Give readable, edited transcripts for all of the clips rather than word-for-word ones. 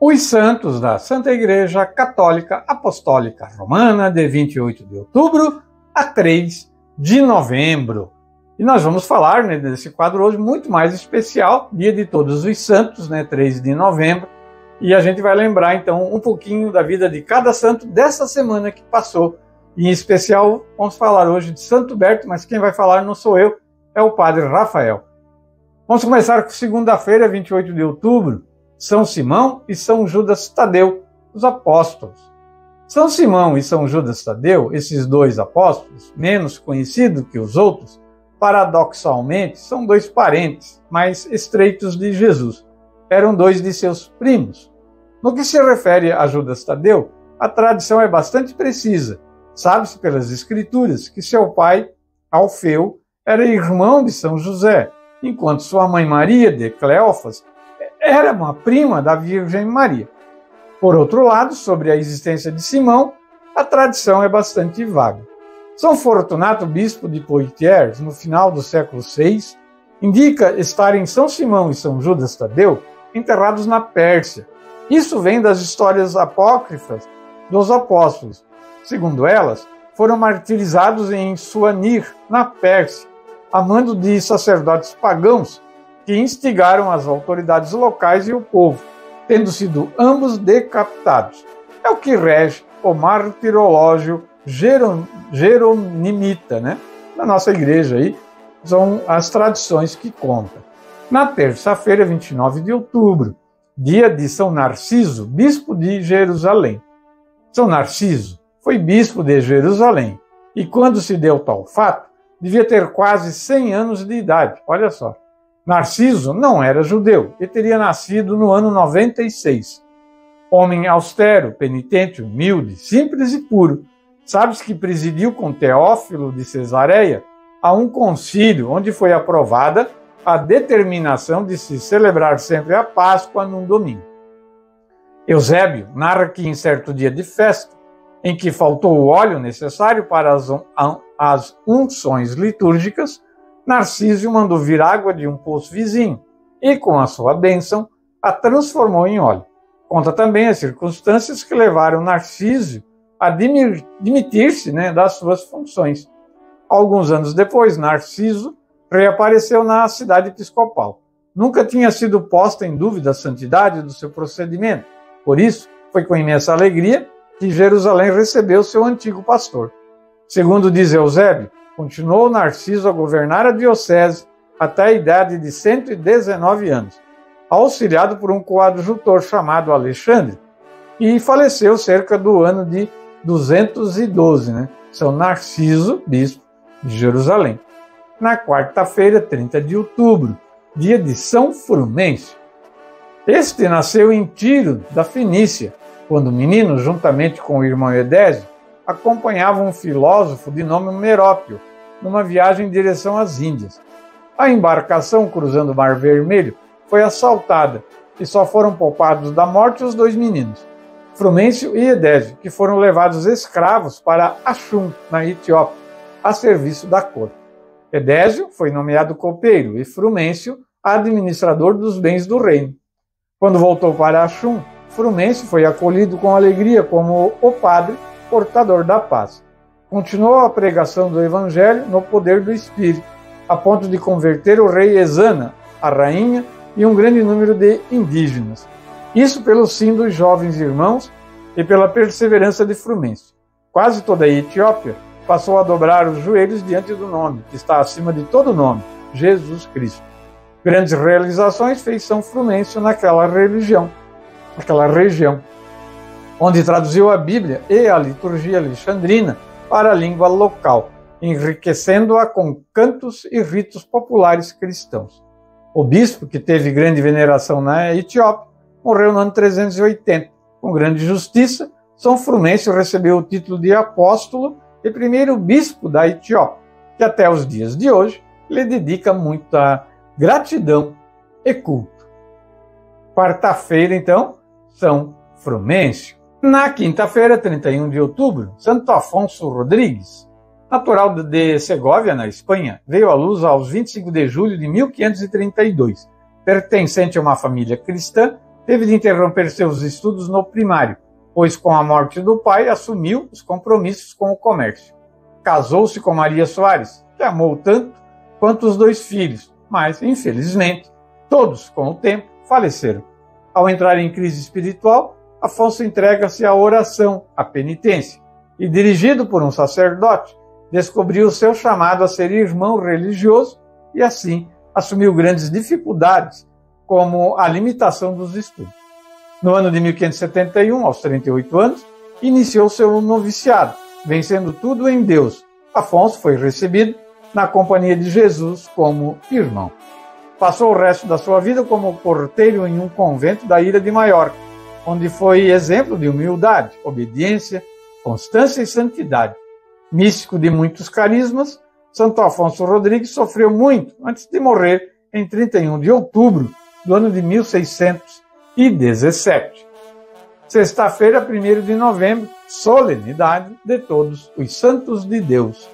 Os santos da Santa Igreja Católica Apostólica Romana, de 28 de outubro a 3 de novembro. E nós vamos falar nesse quadro hoje muito mais especial, Dia de Todos os Santos, 3 de novembro. E a gente vai lembrar, então, um pouquinho da vida de cada santo dessa semana que passou. E, em especial, vamos falar hoje de Santo Huberto, mas quem vai falar não sou eu, é o Padre Rafael. Vamos começar com segunda-feira, 28 de outubro, São Simão e São Judas Tadeu, os apóstolos. São Simão e São Judas Tadeu, esses dois apóstolos, menos conhecidos que os outros, paradoxalmente, são dois parentes mais estreitos de Jesus. Eram dois de seus primos. No que se refere a Judas Tadeu, a tradição é bastante precisa. Sabe-se pelas escrituras que seu pai, Alfeu, era irmão de São José, enquanto sua mãe Maria de Cleófas era uma prima da Virgem Maria. Por outro lado, sobre a existência de Simão, a tradição é bastante vaga. São Fortunato, bispo de Poitiers, no final do século VI, indica estarem São Simão e São Judas Tadeu enterrados na Pérsia. Isso vem das histórias apócrifas dos apóstolos. Segundo elas, foram martirizados em Suanir, na Pérsia, a mando de sacerdotes pagãos que instigaram as autoridades locais e o povo, tendo sido ambos decapitados. É o que rege o martirológio jeronimita, na nossa igreja aí, são as tradições que contam. Na terça-feira, 29 de outubro, dia de São Narciso, bispo de Jerusalém. São Narciso foi bispo de Jerusalém e, quando se deu tal fato, devia ter quase 100 anos de idade. Olha só. Narciso não era judeu e teria nascido no ano 96. Homem austero, penitente, humilde, simples e puro. Sabe-se que presidiu com Teófilo de Cesareia a um concílio onde foi aprovada a determinação de se celebrar sempre a Páscoa num domingo. Eusébio narra que em certo dia de festa, em que faltou o óleo necessário para as unções litúrgicas, Narciso mandou vir água de um poço vizinho e, com a sua bênção, a transformou em óleo. Conta também as circunstâncias que levaram Narciso a demitir-se das suas funções. Alguns anos depois, Narciso reapareceu na cidade episcopal. Nunca tinha sido posta em dúvida a santidade do seu procedimento. Por isso, foi com imensa alegria que Jerusalém recebeu seu antigo pastor. Segundo diz Eusébio, continuou Narciso a governar a diocese até a idade de 119 anos, auxiliado por um coadjutor chamado Alexandre, e faleceu cerca do ano de 212, São Narciso, bispo de Jerusalém. Na quarta-feira, 30 de outubro, dia de São Frumêncio. Este nasceu em Tiro, da Fenícia, quando menino, juntamente com o irmão Edésio, acompanhava um filósofo de nome Merópio, numa viagem em direção às Índias. A embarcação, cruzando o Mar Vermelho, foi assaltada e só foram poupados da morte os dois meninos, Frumêncio e Edésio, que foram levados escravos para Axum, na Etiópia, a serviço da corte. Edésio foi nomeado copeiro e Frumêncio administrador dos bens do reino. Quando voltou para Axum, Frumêncio foi acolhido com alegria como o padre portador da paz. Continuou a pregação do evangelho no poder do Espírito, a ponto de converter o rei Ezana, a rainha, e um grande número de indígenas. Isso pelo sim dos jovens irmãos e pela perseverança de Frumêncio. Quase toda a Etiópia passou a dobrar os joelhos diante do nome, que está acima de todo nome, Jesus Cristo. Grandes realizações fez São Frumêncio naquela região, onde traduziu a Bíblia e a liturgia alexandrina para a língua local, enriquecendo-a com cantos e ritos populares cristãos. O bispo, que teve grande veneração na Etiópia, morreu no ano 380. Com grande justiça, São Frumêncio recebeu o título de apóstolo e primeiro bispo da Etiópia, que até os dias de hoje lhe dedica muita gratidão e culto. Quarta-feira, então, São Frumêncio. Na quinta-feira, 31 de outubro, Santo Afonso Rodrigues, natural de Segóvia, na Espanha, veio à luz aos 25 de julho de 1532. Pertencente a uma família cristã, teve de interromper seus estudos no primário, pois com a morte do pai assumiu os compromissos com o comércio. Casou-se com Maria Soares, que amou tanto quanto os 2 filhos, mas, infelizmente, todos, com o tempo, faleceram. Ao entrar em crise espiritual, Afonso entrega-se à oração, à penitência, e, dirigido por um sacerdote, descobriu o seu chamado a ser irmão religioso e, assim, assumiu grandes dificuldades, como a limitação dos estudos. No ano de 1571, aos 38 anos, iniciou seu noviciado, vencendo tudo em Deus. Afonso foi recebido na Companhia de Jesus como irmão. Passou o resto da sua vida como porteiro em um convento da Ilha de Maiorca, onde foi exemplo de humildade, obediência, constância e santidade. Místico de muitos carismas, Santo Afonso Rodrigues sofreu muito antes de morrer em 31 de outubro do ano de 1617. Sexta-feira, 1º de novembro, solenidade de todos os santos de Deus.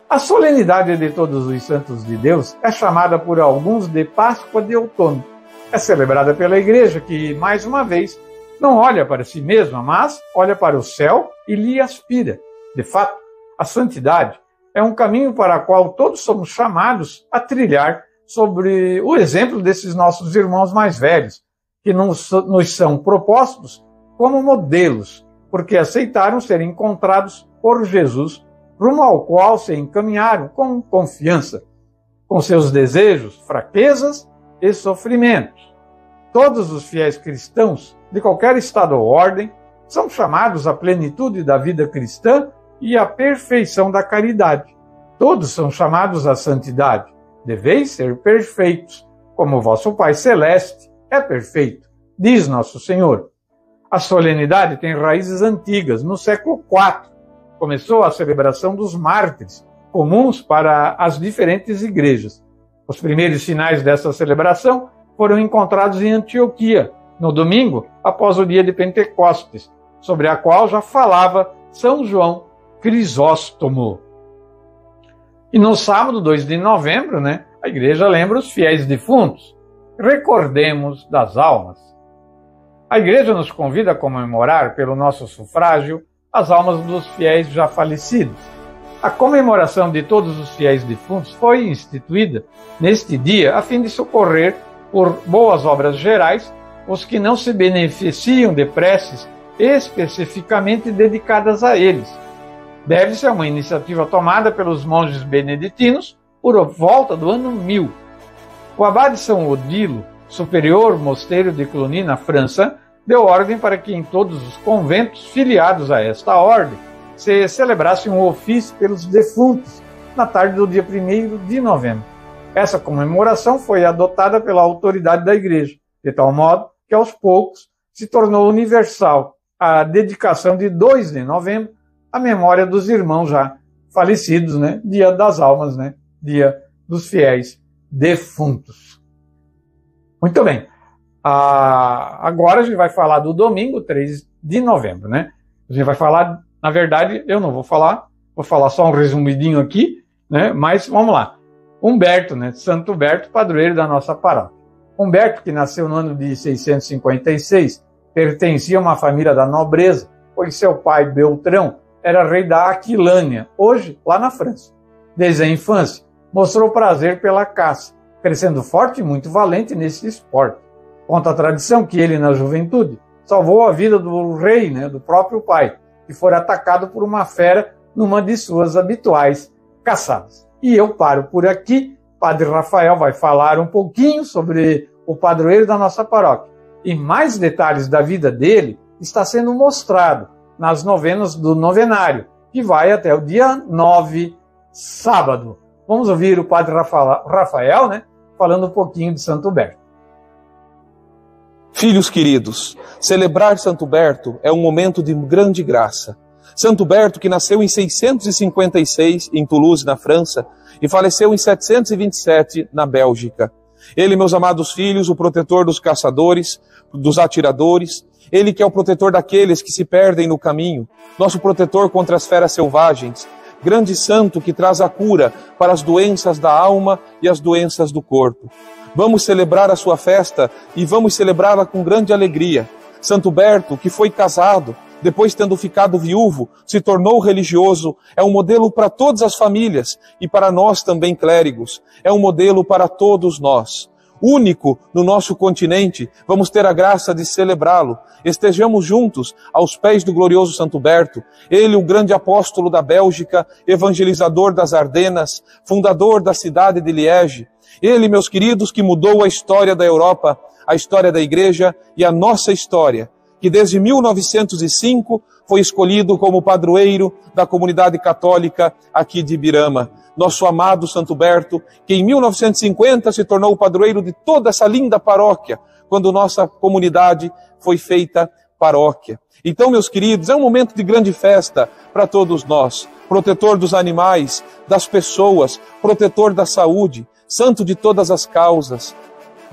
A solenidade de todos os santos de Deus é chamada por alguns de Páscoa de Outono. É celebrada pela Igreja que, mais uma vez, não olha para si mesma, mas olha para o céu e lhe aspira. De fato, a santidade é um caminho para o qual todos somos chamados a trilhar sobre o exemplo desses nossos irmãos mais velhos, que nos são propostos como modelos, porque aceitaram ser encontrados por Jesus, rumo ao qual se encaminharam com confiança, com seus desejos, fraquezas e sofrimentos. Todos os fiéis cristãos, de qualquer estado ou ordem, são chamados à plenitude da vida cristã e à perfeição da caridade. Todos são chamados à santidade. Deveis ser perfeitos, como vosso Pai Celeste é perfeito, diz nosso Senhor. A solenidade tem raízes antigas. No século IV, começou a celebração dos mártires, comuns para as diferentes igrejas. Os primeiros sinais dessa celebração foram encontrados em Antioquia, no domingo após o dia de Pentecostes, sobre a qual já falava São João Crisóstomo. E no sábado, 2 de novembro, a igreja lembra os fiéis defuntos. Recordemos das almas. A igreja nos convida a comemorar, pelo nosso sufrágio, as almas dos fiéis já falecidos. A comemoração de todos os fiéis defuntos foi instituída neste dia a fim de socorrer, por boas obras gerais, os que não se beneficiam de preces especificamente dedicadas a eles. Deve-se a uma iniciativa tomada pelos monges beneditinos por volta do ano 1000. O abade São Odilo, superior mosteiro de Cluny, na França, deu ordem para que em todos os conventos filiados a esta ordem se celebrasse um ofício pelos defuntos na tarde do dia 1º de novembro. Essa comemoração foi adotada pela autoridade da Igreja, de tal modo que aos poucos se tornou universal a dedicação de 2 de novembro à memória dos irmãos já falecidos, Dia das Almas, Dia dos Fiéis Defuntos. Muito bem. Agora a gente vai falar do domingo, 3 de novembro, A gente vai falar, na verdade, eu não vou falar só um resumidinho aqui, Mas vamos lá. Humberto, Santo Humberto, padroeiro da nossa paróquia. Humberto, que nasceu no ano de 656, pertencia a uma família da nobreza, pois seu pai, Beltrão, era rei da Aquilânia, hoje lá na França. Desde a infância, mostrou prazer pela caça, crescendo forte e muito valente nesse esporte. Conta a tradição que ele, na juventude, salvou a vida do rei, do próprio pai, que fora atacado por uma fera numa de suas habituais caçadas. E eu paro por aqui. Padre Rafael vai falar um pouquinho sobre o padroeiro da nossa paróquia. E mais detalhes da vida dele está sendo mostrado nas novenas do novenário, que vai até o dia 9, sábado. Vamos ouvir o Padre Rafael, falando um pouquinho de Santo Humberto. Filhos queridos, celebrar Santo Humberto é um momento de grande graça. Santo Humberto, que nasceu em 656 em Toulouse, na França, e faleceu em 727 na Bélgica. Ele, meus amados filhos, o protetor dos caçadores, dos atiradores, ele que é o protetor daqueles que se perdem no caminho, nosso protetor contra as feras selvagens, grande santo que traz a cura para as doenças da alma e as doenças do corpo. Vamos celebrar a sua festa e vamos celebrá-la com grande alegria. Santo Berto, que foi casado, depois tendo ficado viúvo, se tornou religioso, é um modelo para todas as famílias e para nós também clérigos. É um modelo para todos nós. Único no nosso continente, vamos ter a graça de celebrá-lo. Estejamos juntos aos pés do glorioso Santo Berto, ele o grande apóstolo da Bélgica, evangelizador das Ardenas, fundador da cidade de Liege. Ele, meus queridos, que mudou a história da Europa, a história da Igreja e a nossa história, que desde 1905 foi escolhido como padroeiro da comunidade católica aqui de Ibirama. Nosso amado Santo Berto, que em 1950 se tornou o padroeiro de toda essa linda paróquia, quando nossa comunidade foi feita paróquia. Então, meus queridos, é um momento de grande festa para todos nós. Protetor dos animais, das pessoas, protetor da saúde, santo de todas as causas,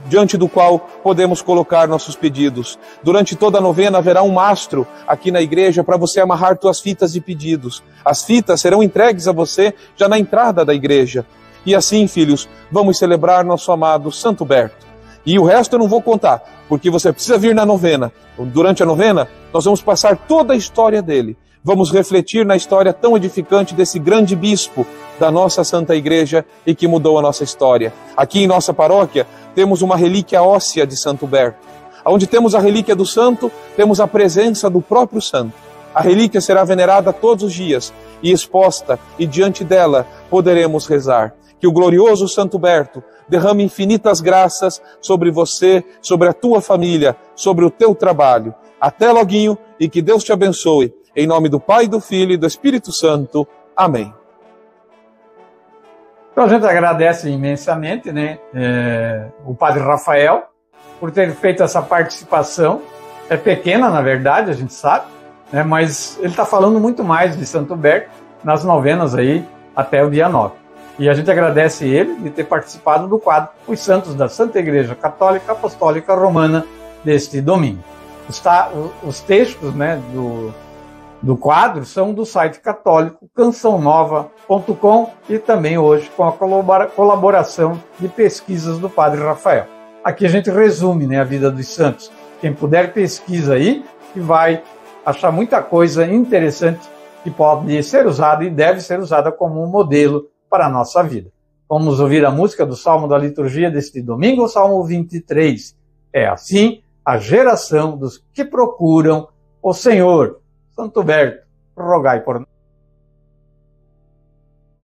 diante do qual podemos colocar nossos pedidos. Durante toda a novena haverá um mastro aqui na igreja para você amarrar suas fitas de pedidos. As fitas serão entregues a você já na entrada da igreja. E assim, filhos, vamos celebrar nosso amado Santo Berto. E o resto eu não vou contar, porque você precisa vir na novena. Durante a novena, nós vamos passar toda a história dele. Vamos refletir na história tão edificante desse grande bispo da nossa Santa Igreja e que mudou a nossa história. Aqui em nossa paróquia, temos uma relíquia óssea de Santo Berto. Onde temos a relíquia do santo, temos a presença do próprio santo. A relíquia será venerada todos os dias e exposta, e diante dela poderemos rezar. Que o glorioso Santo Berto derrame infinitas graças sobre você, sobre a tua família, sobre o teu trabalho. Até loguinho e que Deus te abençoe. Em nome do Pai, do Filho e do Espírito Santo. Amém. Então a gente agradece imensamente, né, o Padre Rafael por ter feito essa participação. É pequena, na verdade, a gente sabe, né, mas ele está falando muito mais de Santo Berto nas novenas aí até o dia 9. E a gente agradece ele de ter participado do quadro Os Santos da Santa Igreja Católica Apostólica Romana deste domingo. Os textos, né, do quadro são do site católico cançãonova.com e também hoje com a colaboração de pesquisas do Padre Rafael. Aqui a gente resume, né, a vida dos santos. Quem puder pesquisa aí e vai achar muita coisa interessante que pode ser usada e deve ser usada como um modelo para a nossa vida. Vamos ouvir a música do Salmo da Liturgia deste domingo, o Salmo 23. É assim a geração dos que procuram o Senhor. Santo Berto, rogai por nós.